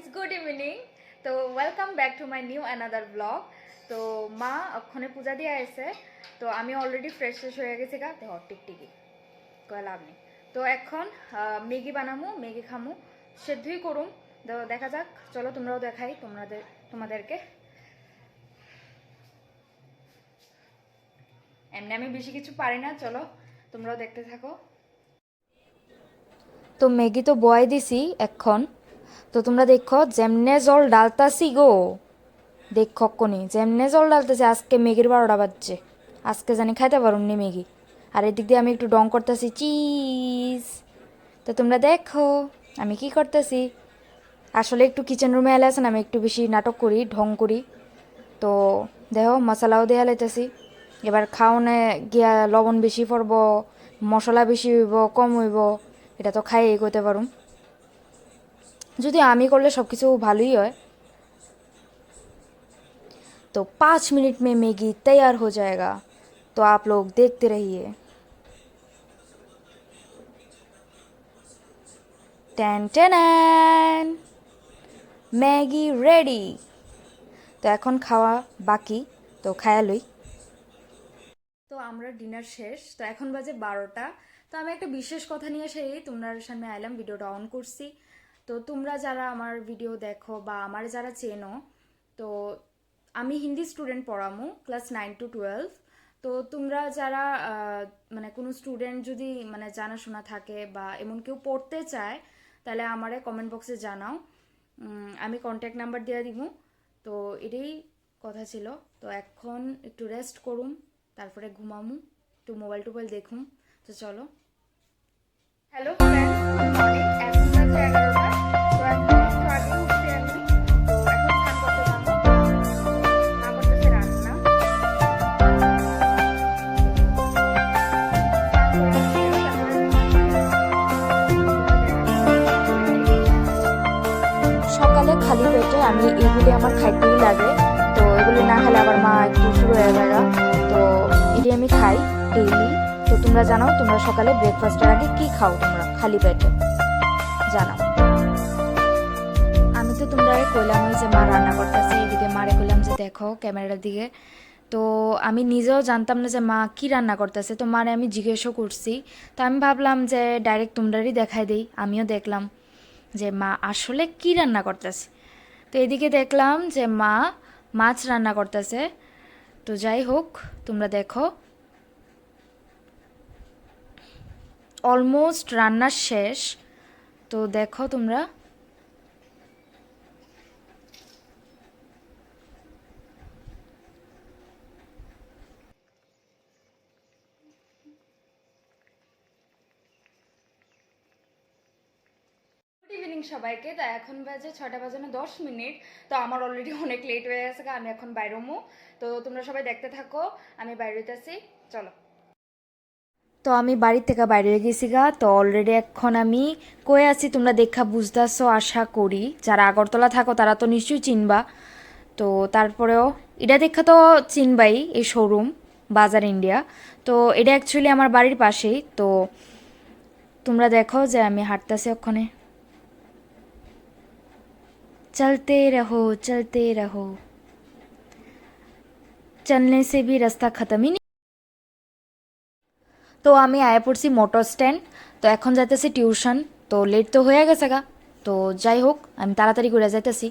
friends, good evening. তো welcome back to my new another blog. তো মা ওখানে পূজা দিয়ে আসে, তো আমি অলরেডি ফ্রেশ হয়ে গেছি গা তো টিকটিকি কয়ে লাভ নেই। তো এখন ম্যাগি বানামু, ম্যাগি খামু, সেদ্ধই করুম। তো দেখা যাক, চলো তোমরাও দেখাই তোমাদেরকে। এমনি আমি বেশি কিছু পারি না, চলো তোমরাও দেখতে থাকো। তো ম্যাগি তো বয় দিছি এখন। তো তোমরা দেখো যেমনে জল ডালতাছি গো, দেখো কোনি যেমনে জল ডালতেছে। আজকে ম্যাগির 12টা বাজছে, আজকে জানি খাইতে পারুম নি ম্যাগি। আর এদিক দিয়ে আমি একটু ডং করতেছি চিজ। তো তোমরা দেখো আমি কি করতেছি। আসলে একটু কিচেন রুমে এলে আছেন, আমি একটু বেশি নাটক করি, ঢং করি। তো দেখো মশলাও দেয়া লাইতেছি। এবার খাওনে গিয়া লবণ বেশি পড়ব, মশলা বেশি হইব কম হইব, এটা তো খাইয়ে কইতে পারুম। যদি আমি করলে সব কিছু ভালোই হয়। तो 5 मिनट में मैगी तैयार हो जाएगा, तो आप लोग देखते रहिए। Ten ten Maggi ready. তো এখন খাওয়া বাকি, তো খায়া লই। তো আমরা ডিনার শেষ, তো এখন বাজে 12টা। তো আমি একটা বিশেষ কথা নিয়ে সেই তোমার সামনে আইলাম, ভিডিওটা অন করছি। তো তোমরা যারা আমার ভিডিও দেখো বা আমার যারা চেনো, তো আমি হিন্দি স্টুডেন্ট পড়ামু ক্লাস 9 to 12। তো তোমরা যারা মানে কোনো স্টুডেন্ট যদি মানে জানাশোনা থাকে বা এমন কেউ পড়তে চায়, তাহলে আমারে কমেন্ট বক্সে জানাও, আমি কন্ট্যাক্ট নাম্বার দিয়ে দিব। তো এটাই কথা ছিল। তো এখন একটু রেস্ট করুম, তারপরে ঘুমামু, একটু মোবাইল টোবাইল দেখুম। তো চলো। Hello friends, good morning. এখন বাজে 11টা। তো এখন একটু আগে উঠছি আমি। তো এখন স্নান করতে যাবো, মা করতেছে রান্না। সকালে খালি পেটে আমি এগুলি আমার খাইতেই লাগে। তো এগুলি না খেলে আবার মা একটু শুরু হয়ে যায়। তো এটি আমি খাই ডেইলি। তো তোমরা জানাও, তোমরা সকালে ব্রেকফাস্টের আগে কি খাও তোমরা খালি পেটে, জানাও। আমি তো তোমরা কইলাম ওই যে মা রান্না করতেছে, এদিকে মারে কইলাম যে দেখো ক্যামেরার দিকে। তো আমি নিজেও জানতাম না যে মা কি রান্না করতেছে, তো মারে আমি জিজ্ঞেসও করছি। তো আমি ভাবলাম যে ডাইরেক্ট তোমরারই দেখাই দেই, আমিও দেখলাম যে মা আসলে কি রান্না করতেছে। তো এদিকে দেখলাম যে মা মাছ রান্না করতেছে। তো যাই হোক, তোমরা দেখো অলমোস্ট রান্না শেষ। তো দেখো তোমরা। গুড ইভিনিং সবাইকে। তো এখন বাজে 6:10। তো আমার অলরেডি অনেক লেট হয়ে গেছে, আমি এখন বাইরমু। তো তোমরা সবাই দেখতে থাকো, আমি বাইরে হইতেছি, চলো। তো আমি বাড়ির থেকে বাইরে গেছি গা। তো অলরেডি এখন আমি কয়ে আছি, তোমরা দেখা বুঝতেছো আশা করি। যারা আগরতলা থাকো তারা তো নিশ্চয়ই চিনবা। তো তারপরেও এটা দেখা তো চিনবাই, এই শোরুম বাজার ইন্ডিয়া। তো এটা অ্যাকচুয়ালি আমার বাড়ির পাশেই। তো তোমরা দেখো যে আমি হাঁটতেছি ওখানে। চলতে রহো চলতে রহো, চলনে সে ভি রাস্তা খতমই নেই। তো আমি আয়া পড়ছি মোটর স্ট্যান্ড। তো এখন যাইতেছি টিউশন। তো লেট তো হয়ে গেছে গা। তো যাই হোক, আমি তাড়াতাড়ি করে যাইতেছি।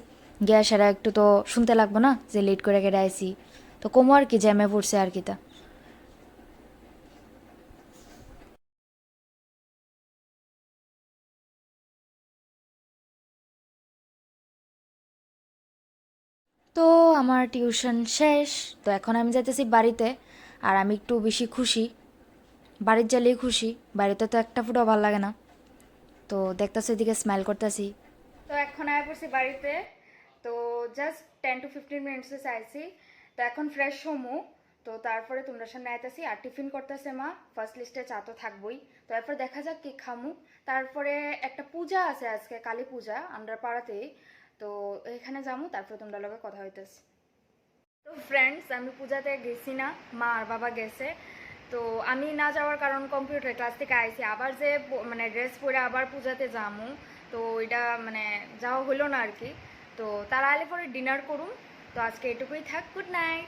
গিয়া সেরা একটু তো শুনতে লাগবো না যে লেট করে কেটে আইসি। তো কমো আর কি, জ্যামে পড়ছে আর কি তা। তো আমার টিউশন শেষ। তো এখন আমি যাইতেছি বাড়িতে। আর আমি একটু বেশি খুশি, বাড়ির গেলেই খুশি। বাড়িতে তো একটা ফুটাও ভালো লাগে না। তো দেখতেছি এদিকে স্মাইল করতেছি। তো এখন আয়া পড়ছি বাড়িতে। তো জাস্ট 10 to 15 মিনিটসে চাইছি। তো এখন ফ্রেশ হমু। তো তারপরে তোমরা সামনে আইতেছি। আর টিফিন করতেছে মা, ফার্স্ট লিস্টে চা তো থাকবই। তো এরপর দেখা যাক কি খামু। তারপরে একটা পূজা আছে আজকে, কালী পূজা আমরা পাড়াতেই। তো এখানে যামু, তারপরে তোমরা লগে কথা হইতেছে। তো ফ্রেন্ডস, আমি পূজাতে গেছি না, মা আর বাবা গেছে। তো আমি না যাওয়ার কারণ কম্পিউটার ক্লাস থেকে আইছি, আবার যে মানে ড্রেস পরে আবার পূজাতে যামু। তো ওইটা মানে যাওয়া হলো না আর কি। তো তারা আলে পরে ডিনার করুম। তো আজকে এটুকুই থাক, গুড নাইট।